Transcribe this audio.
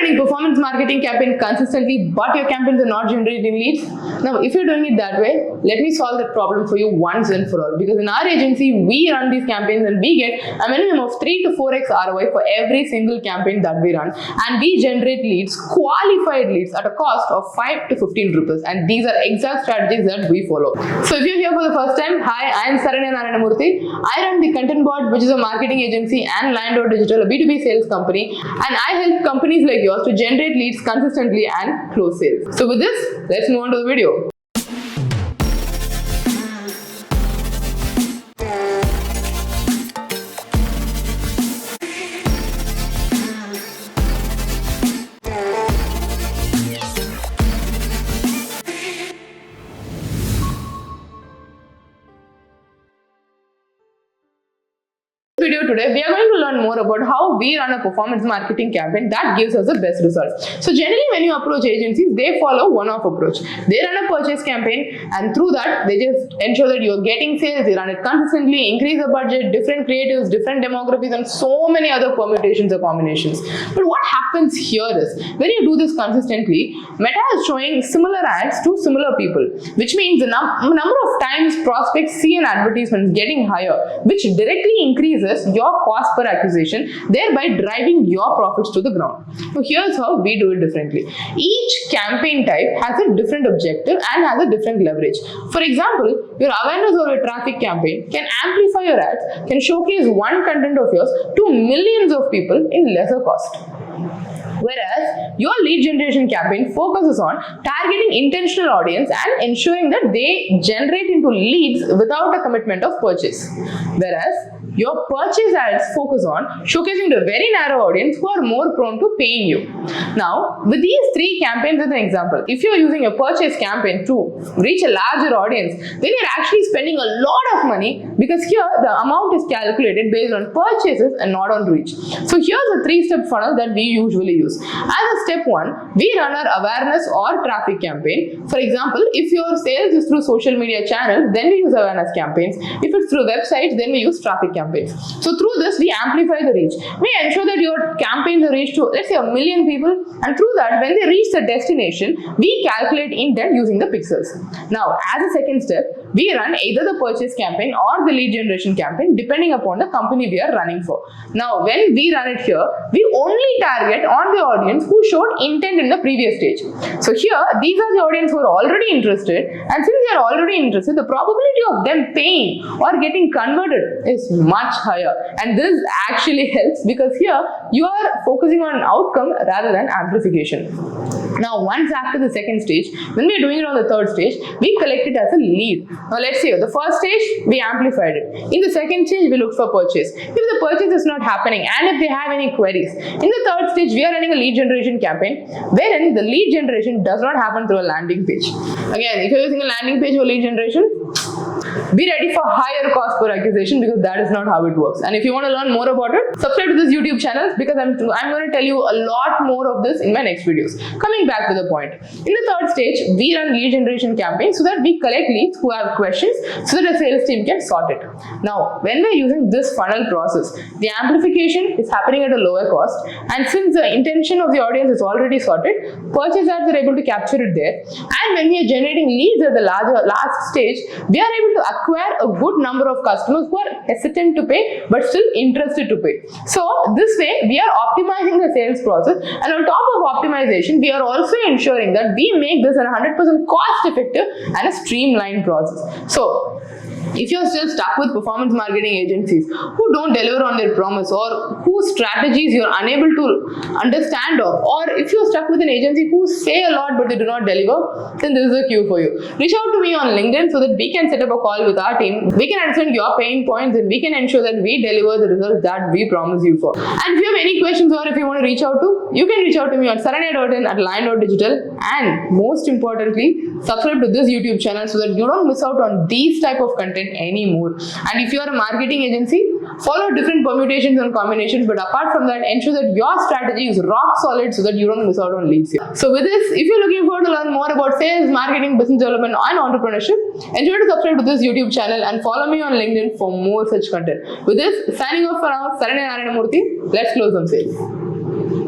running performance marketing campaign consistently but your campaigns are not generating leads? Now, if you're doing it that way, let me solve that problem for you once and for all. Because in our agency, we run these campaigns and we get a minimum of 3 to 4x ROI for every single campaign that we run. And we generate leads, qualified leads at a cost of 5 to 15 rupees. And these are exact strategies that we follow. So if you're here for the first time, hi, I am Saranya Narayana Moorthy. I run the Content Board, which is a marketing agency, and Digital, a B2B sales company. And I help companies like yours to generate leads consistently and close sales. So with this, let's move on to the video. Video today, we are going to learn more about how we run a performance marketing campaign that gives us the best results. So generally when you approach agencies, they follow one-off approach. They run a purchase campaign and through that, they just ensure that you're getting sales, they run it consistently, increase the budget, different creatives, different demographics and so many other permutations or combinations. But what happens here is, when you do this consistently, Meta is showing similar ads to similar people, which means the number of times prospects see an advertisement is getting higher, which directly increases your cost per acquisition, thereby driving your profits to the ground. So here's how we do it differently. Each campaign type has a different objective and has a different leverage. For example, your awareness or your traffic campaign can amplify your ads, can showcase one content of yours to millions of people in lesser cost. Whereas your lead generation campaign focuses on targeting intentional audience and ensuring that they generate into leads without a commitment of purchase. Whereas your purchase ads focus on showcasing the very narrow audience who are more prone to paying you. Now, with these three campaigns as an example, if you're using a purchase campaign to reach a larger audience, then you're actually spending a lot of money because here the amount is calculated based on purchases and not on reach. So here's a 3-step funnel that we usually use. As a step 1, we run our awareness or traffic campaign. For example, if your sales is through social media channels, then we use awareness campaigns. If it's through websites, then we use traffic campaigns. So through this, we amplify the reach. We ensure that your campaigns are reached to, let's say, 1 million people, and through that, when they reach the destination, we calculate intent using the pixels. Now, as a second step, we run either the purchase campaign or the lead generation campaign, depending upon the company we are running for. Now, when we run it here, we only target on the audience who showed intent in the previous stage. So here, these are the audience who are already interested, and since they are already interested, the probability of them paying or getting converted is much higher. And this actually helps because here you are focusing on an outcome rather than amplification. Now, once after the second stage, when we are doing it on the third stage, we collect it as a lead. Now, let's say the first stage, we amplified it. In the second stage, we looked for purchase. If the purchase is not happening and if they have any queries, in the third stage, we are running a lead generation campaign wherein the lead generation does not happen through a landing page. Again, if you're using a landing page for lead generation, be ready for higher cost per acquisition because that is not how it works. And if you want to learn more about it, subscribe to this YouTube channel because I'm going to tell you a lot more of this in my next videos. Coming back to the point. In the third stage, we run lead generation campaign so that we collect leads who have questions so that the sales team can sort it. Now, when we're using this funnel process, the amplification is happening at a lower cost, and since the intention of the audience is already sorted, purchase ads are able to capture it there. And when we are generating leads at the last stage, we are able to acquire a good number of customers who are hesitant to pay but still interested to pay. So this way, we are optimizing the sales process, and on top of optimization, we are also ensuring that we make this a 100% cost effective and a streamlined process. So if you're still stuck with performance marketing agencies who don't deliver on their promise, or whose strategies you're unable to understand or if you're stuck with an agency who say a lot but they do not deliver, then this is a cue for you. Reach out to me on LinkedIn so that we can set up a call with our team. We can understand your pain points and we can ensure that we deliver the results that we promise you for. And if you have any questions or if you want to reach out to, you can reach out to me on saranya.in@lion.digital, and most importantly, subscribe to this YouTube channel so that you don't miss out on these type of content anymore. And if you are a marketing agency, follow different permutations and combinations, but apart from that, ensure that your strategy is rock solid so that you don't miss out on leads here. So with this, if you're looking forward to learn more about sales, marketing, business development and entrepreneurship, ensure to subscribe to this YouTube channel and follow me on LinkedIn for more such content. With this, signing off for now, Saranya Narayana Moorthy. Let's close on sales.